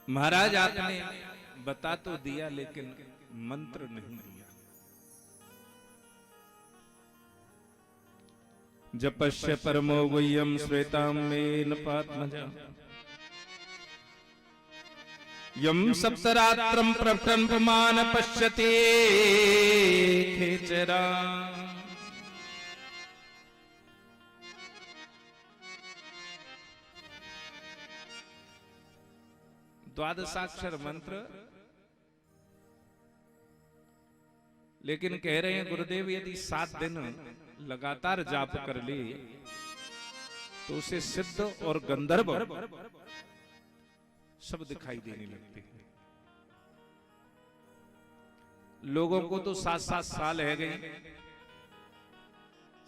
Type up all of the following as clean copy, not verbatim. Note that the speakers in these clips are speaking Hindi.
महाराज आपने बता तो दिया लेकिन मंत्र नहीं दिया। जपस्य परमो गुह्यम श्वेतां मेन पात्मजा यम सप्तरात्रं प्रपन्पमान पश्यते खेचरा। द्वादशाक्षर मंत्र, लेकिन कह रहे हैं गुरुदेव यदि 7 दिन लगातार जाप कर ले तो उसे सिद्ध और गंधर्व सब दिखाई देने लगते हैं। लोगों को तो 7-7 साल है गई,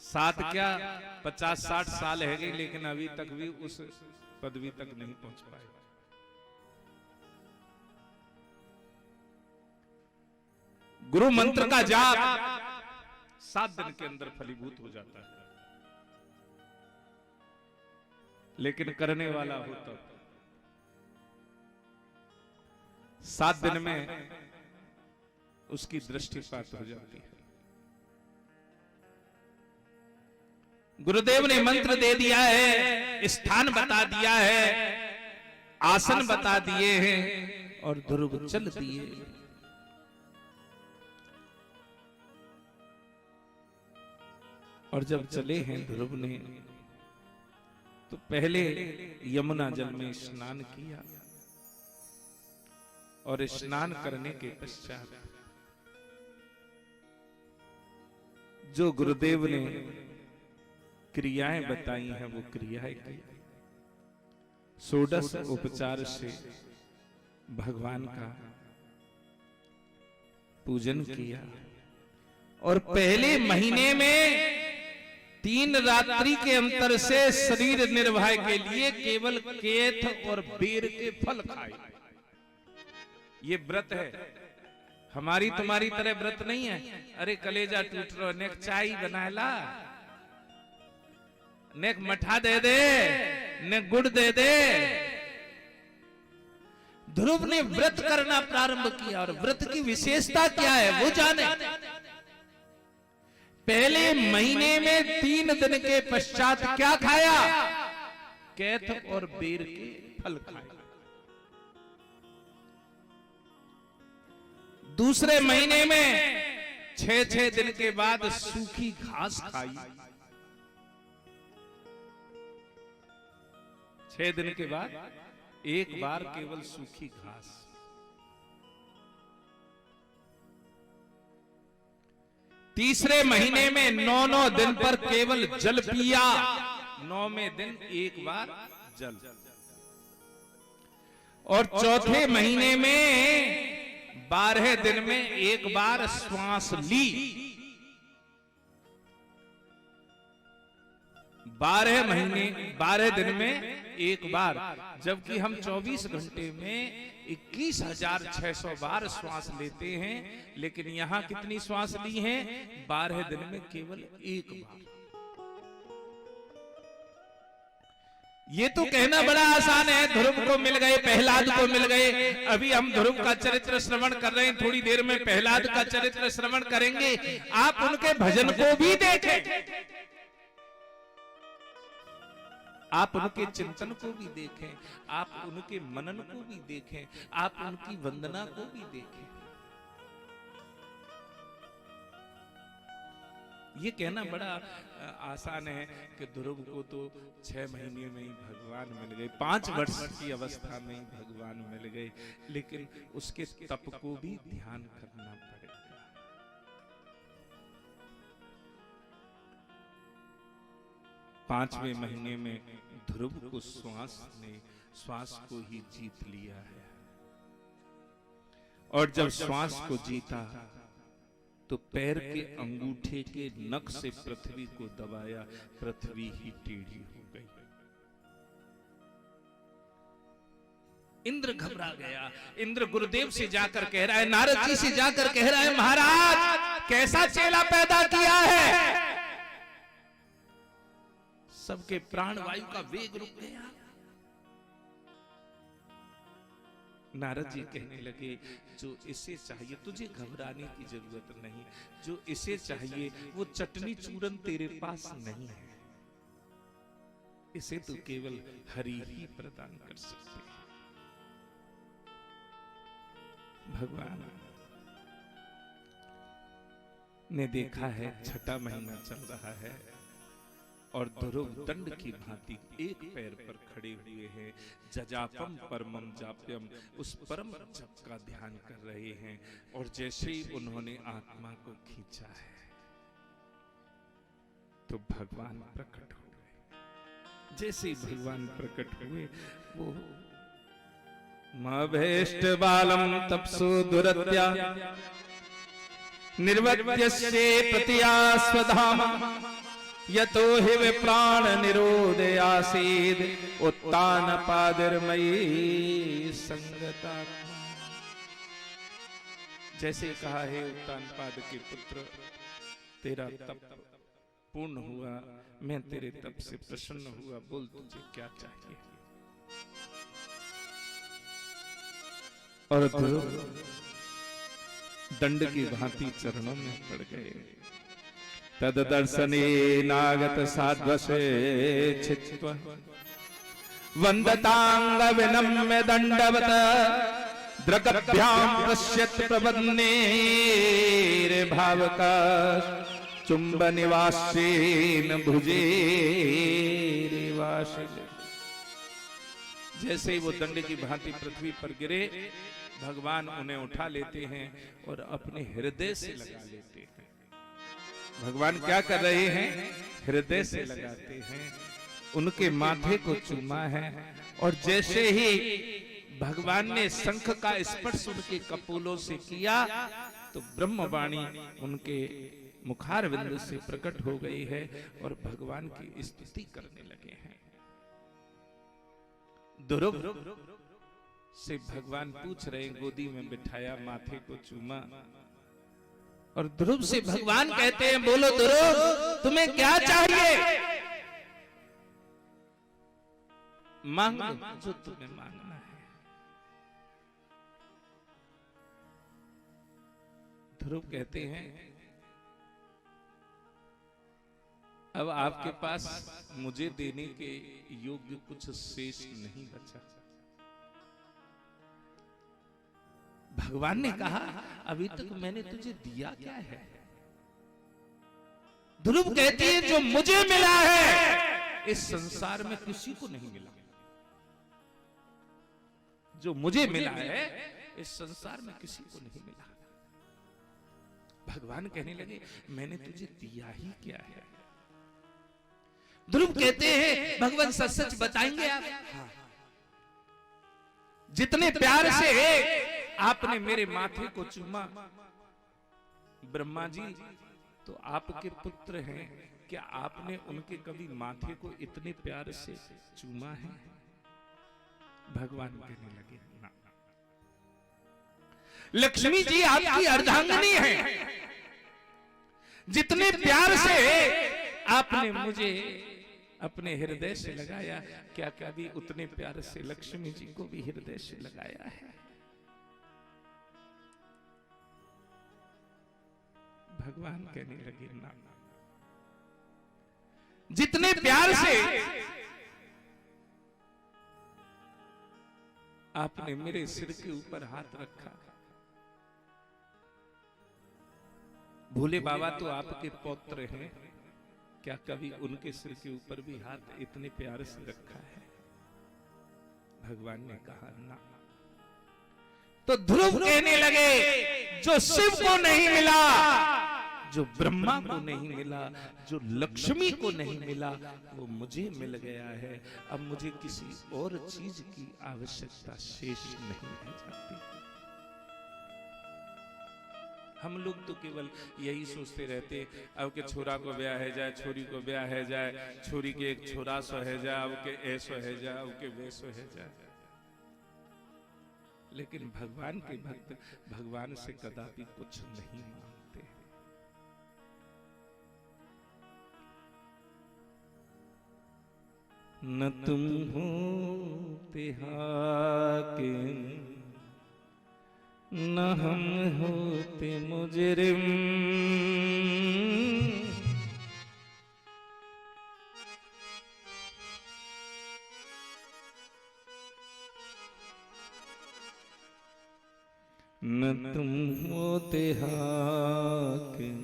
7 क्या 50-60 साल है गई, लेकिन अभी तक भी उस पदवी तक नहीं पहुंच पाए। गुरु मंत्र का जाप 7 दिन के अंदर फलीभूत हो जाता है, लेकिन करने वाला हो तब 7 दिन में उसकी दृष्टिपात हो जाती है। गुरुदेव ने मंत्र दे दिया है, स्थान बता दिया है, आसन बता दिए हैं और ध्रुव चल दिए। और जब चले हैं ध्रुव ने तो पहले यमुना जल में स्नान किया और स्नान करने के पश्चात जो गुरुदेव ने क्रियाएं बताई हैं वो क्रियाएं की। 16 उपचार से भगवान का पूजन किया और पहले महीने में 3 रात्रि के अंतर से शरीर निर्वाह के लिए केवल केथ और बेर के फल खाए। ये व्रत है, हमारी तुम्हारी तरह व्रत नहीं है। अरे कलेजा टूट रहा, नेक चाय बनाएला, नेक मठा दे दे, नेक गुड़ दे दे। ध्रुव ने व्रत करना प्रारंभ किया और व्रत की विशेषता क्या है वो जाने। पहले महीने में 3 दिन के पश्चात क्या खाया? कैथ और बेर के फल खाए। दूसरे महीने में 6 दिन के बाद सूखी घास खाई। 6 दिन के बाद एक बार केवल सूखी घास। तीसरे महीने में 9 दिन पर केवल जल पिया। 9वें दिन एक बार जल। और चौथे महीने में 12 दिन में एक बार श्वास ली। 12 दिन में एक बार, जबकि हम 24 घंटे में 21,600 बार श्वास लेते हैं, लेकिन यहां कितनी श्वास ली हैं? 12 दिन में केवल एक बार। ये तो कहना बड़ा आसान है, ध्रुव को मिल गए, प्रहलाद को मिल गए। अभी हम ध्रुव का चरित्र श्रवण कर रहे हैं, थोड़ी देर में प्रहलाद का चरित्र श्रवण करेंगे। आप उनके भजन को भी देखें, आप उनके चिंतन को भी देखें, आप उनके मनन को भी देखें, आप उनकी वंदना को भी देखें। ये कहना बड़ा आसान है कि ध्रुव को तो 6 महीने में ही भगवान मिल गए, 5 वर्ष की अवस्था में ही भगवान मिल गए, लेकिन उसके तप को भी ध्यान करना पड़ेगा। 5वें महीने में ध्रुव को श्वास को ही जीत लिया है। और जब श्वास को जीता तो पैर के अंगूठे के नख से पृथ्वी को दबाया, पृथ्वी ही टेढ़ी हो गई। इंद्र घबरा गया। इंद्र गुरुदेव से जाकर कह रहा है, नारद जी से जाकर कह रहा है, महाराज कैसा चेला पैदा किया है। सबके प्राण वायु का वेग रुक गया। नारद जी कहने लगे, जो इसे चाहिए तुझे घबराने की जरूरत नहीं, जो इसे चाहिए वो चटनी चूरन तेरे पास नहीं है, इसे तो केवल हरि ही प्रदान कर सकते हैं। भगवान ने देखा है छठा महीना चल रहा है और ध्रुव दंड की भांति एक पैर पर खड़े हुए हैं, जजापम परमम जाप्यम, उस परम जप का ध्यान कर रहे हैं। और जैसे ही उन्होंने आत्मा को खींचा है तो भगवान प्रकट हो गए। जैसे ही भगवान प्रकट हुए वो मभेष्ट बालम तपसो दुरत्या निर्वत्यस्ये प्रतियास्वधाम यतो हि विप्राण निरोधयासीद उत्तान पादिर्मयी संगता। जैसे कहा है उत्तान पाद के पुत्र, तेरा तप पूर्ण हुआ, मैं तेरे तप से प्रसन्न हुआ, बोल तुझे क्या चाहिए। और दंड की भांति चरणों में पड़ गए। तद दर्शने नागत साध्वसे छित्त्वा वंदतांग विनम्य दंडवत द्रगभ्याम पश्यत प्रबन्ने भावका चुंब निवासेन भुजे रेवाशिल। जैसे ही वो दंड की भांति पृथ्वी पर गिरे, भगवान उन्हें उठा लेते हैं और अपने हृदय से लगा लेते हैं। भगवान क्या कर रहे हैं? हृदय से लगाते हैं, उनके माथे को चूमा है। और जैसे ही भगवान ने शंख का स्पर्श उनके कपोलों से किया तो ब्रह्मवाणी उनके मुखारविंद से प्रकट हो गई है और भगवान की स्तुति करने लगे हैं। ध्रुव से भगवान पूछ रहे, गोदी में बिठाया, माथे को चूमा, और ध्रुव से भगवान कहते हैं, बोलो ध्रुव तुम्हें क्या चाहिए, मांगो जो तुम्हें मांगना है। ध्रुव कहते हैं, अब आपके पास मुझे देने के योग्य कुछ शेष नहीं बचा। भगवान ने कहा, अभी तक मैंने तुझे दिया क्या है? ध्रुव कहती है, जो मुझे मिला है इस संसार में किसी को नहीं मिला। जो मुझे मिला है इस संसार में किसी को नहीं मिला। भगवान कहने लगे, मैंने तुझे दिया ही क्या है? ध्रुव कहते हैं, भगवान सच सच बताएंगे आप? हाँ। जितने प्यार से आपने मेरे माथे को चूमा, ब्रह्मा जी तो आपके पुत्र हैं, क्या आपने उनके कभी माथे को इतने प्यार से चूमा है? भगवान कहने लगे, ना। लक्ष्मी जी आपकी अर्धांगिनी है, जितने प्यार से आपने मुझे अपने हृदय से लगाया, क्या कभी उतने प्यार से लक्ष्मी जी को भी हृदय से लगाया है? भगवान कहने लगे, ना। जितने प्यार से आपने मेरे सिर के ऊपर हाथ रखा, भोले बाबा तो आपके पौत्र हैं, क्या कभी उनके सिर के ऊपर भी हाथ इतने प्यार से रखा है? भगवान ने कहा, ना। तो ध्रुव कहने लगे, जो शिव को नहीं मिला, जो ब्रह्मा को नहीं मिला, जो लक्ष्मी को नहीं मिला, वो मुझे मिल गया है। अब मुझे किसी और चीज की आवश्यकता शेष नहीं रह जाती। हम लोग तो केवल यही सोचते रहते, अब के छोरा को ब्याह है जाए, छोरी को ब्याह है जाए, छोरी के एक छोरा सो है जाए, अब के ऐसो है जाए, अब के वैसो है जाए। लेकिन भगवान के भक्त भगवान से कदापि कुछ नहीं मांगते। न तुम हो तिहाकिम न हम होते मुजरिम, न तुम होते हाकिम,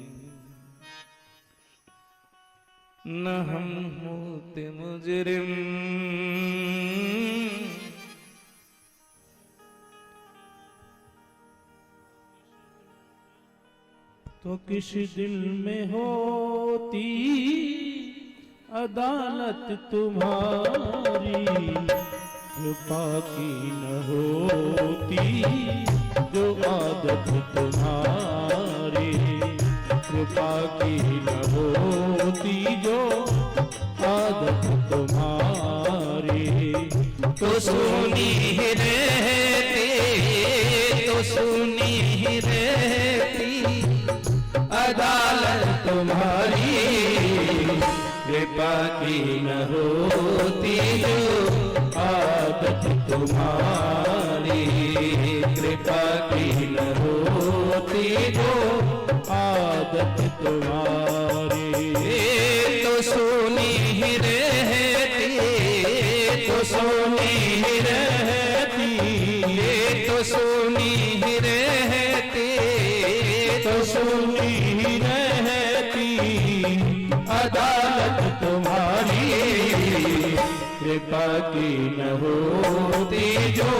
न हम होते मुजरिम। तो किस दिल में होती अदालत तुम्हारी, कृपा की न होती जो आदत तुम्हारी, कृपा की न होती जो आदत तुम्हारी। तो सुनी ही रहती, तो सुनी ही रहती अदालत तुम्हारी, कृपा की न होती जो आदत तुम्हारी, कृपा की न होती जो आदत तुम्हारी। तो सुनी ही रहती, तो सुनी ही रहती, तो सुनी ही रहती, तो सुनी ही रहती अदालत तुम्हारी, कृपा की न होती जो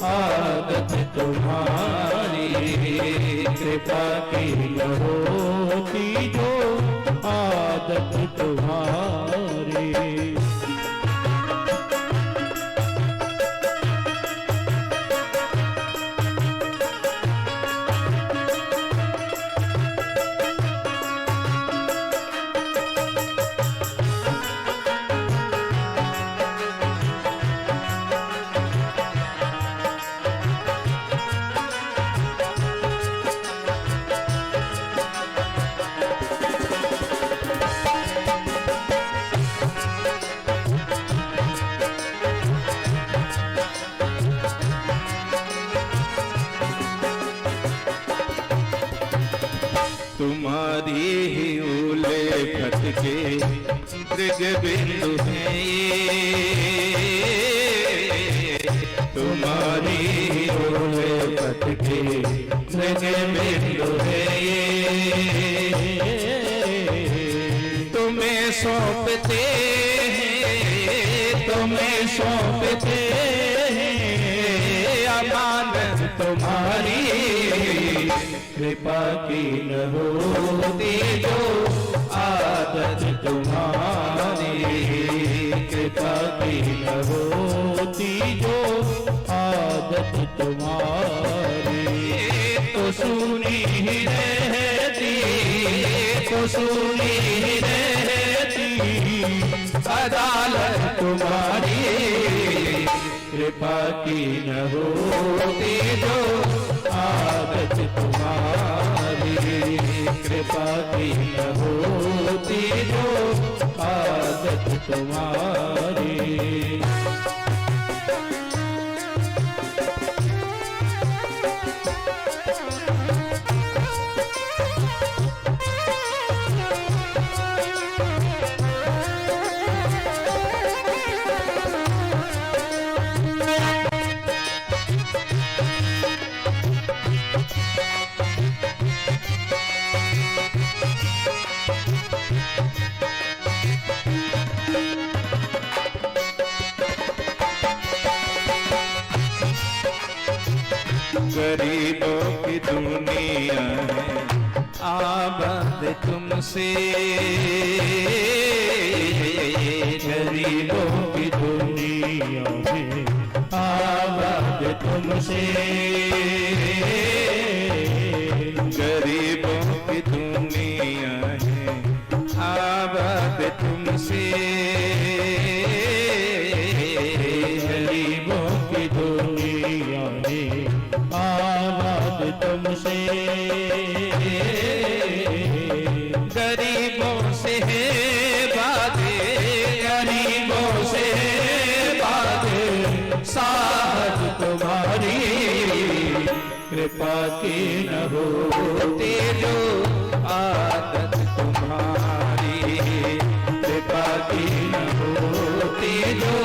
आदत तुम्हारी, कृपा की न होती जो आदत तुम्हारी। तुम्हारी ही उल्फत के मृग बिंदु हैं ये, तुम्हारी ही उल्फत के मृग बिंदु हैं ये। तुम्हें सौंपते हैं, तुम्हें सौंपते हैं अमानत तुम्हारी, कृपा की न होती जो आदत तुम्हारी, कृपा की न होती जो आदत तुम्हारी। तो सुनी ही रहती, तो सुनी ही रहती अदालत तुम्हारी, कृपा की न होती जो आदत तुम्हारी, कृपा की न होती जो आदत तुम्हारी। गरीबों की दुनिया है आबाद तुमसे, गरीबों की दुनिया है आबाद तुमसे, गरीबों की दुनिया है आबाद तुमसे, गरीबों की दुनिया है आबाद तुमसे, गरीबों से है बातें, गरीबों से है बातें साहब तुम्हारी, कृपा की न हो तेजो आदत तुम्हारी, कृपा की न हो तेजो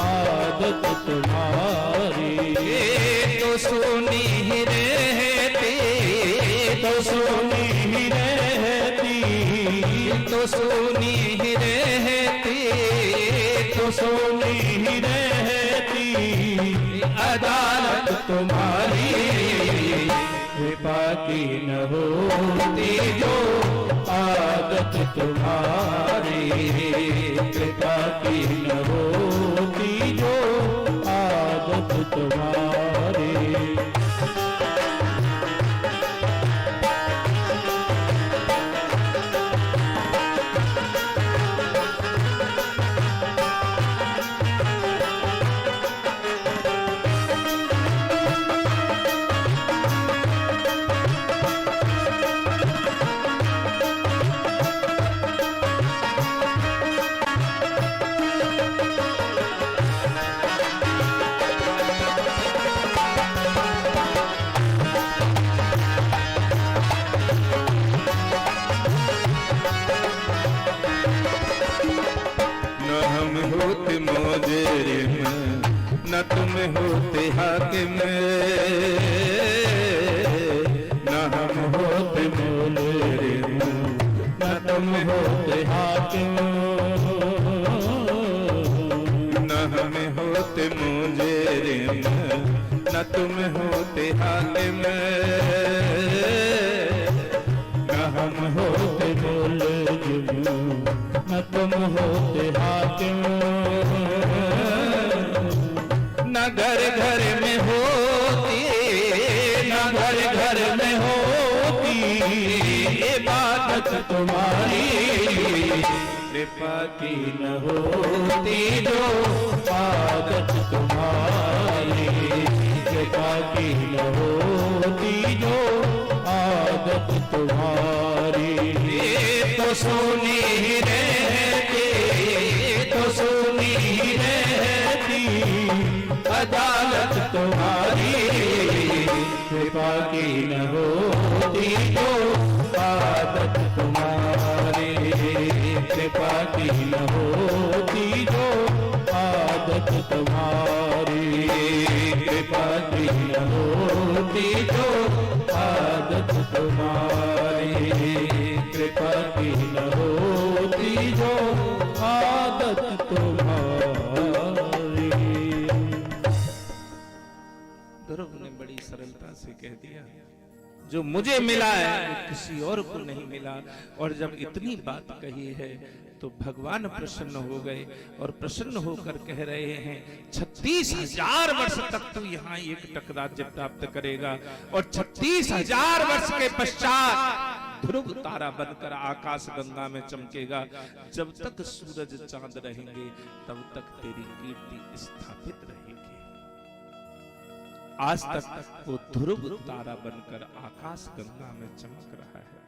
आदत तुम्हारी। तो सोनी ही रहती, तो सोनी ही रहती, तो सोनी ही रहती, तो सोनी ही रहती अदालत तुम्हारी। कृपा की न होती जो आदत तुम्हारी, कृपा की न होती जो आदत तुम्हारी। होते मोजेरिम न तुम होते हाकिम, न हम होते मोजेरिम न तुम होते हाकिम, न हम होते मोजेरिम न तुम होते हाकिम, न हम होते मोजेरिम न तुम होते हाकिम। न घर घर में होती, न घर घर में होती इबादत तुम्हारी। कृपा की न होती जो आदत तुम्हारी, कृपा की न होती जो आदत तुम्हारी। तो सोनी ही रहती, तो सोनी ही रहती अदालत तुम्हारी। कृपा की न होती जो आदत तुम्हारी, कृपा की न होती जो आदत तुम्हारी, कृपा की न होती जो आदत तुम्हारी, कृपा की न होती जो आदत तुम्हारी। ध्रुव ने बड़ी सरलता से कह दिया, जो मुझे मिला है वो किसी और को नहीं मिला। और जब इतनी बात कही है तो भगवान प्रसन्न हो गए और प्रसन्न होकर कह रहे हैं 36,000 वर्ष तक तू यहाँ एक टक राज्य प्राप्त करेगा, और 36,000 वर्ष के पश्चात ध्रुव तारा बनकर आकाश गंगा में चमकेगा। जब तक सूरज चांद रहेंगे तब तक तेरी कीर्ति स्थापित रहेगी। आज तक वो ध्रुव तारा बनकर आकाश गंगा में चमक रहा है।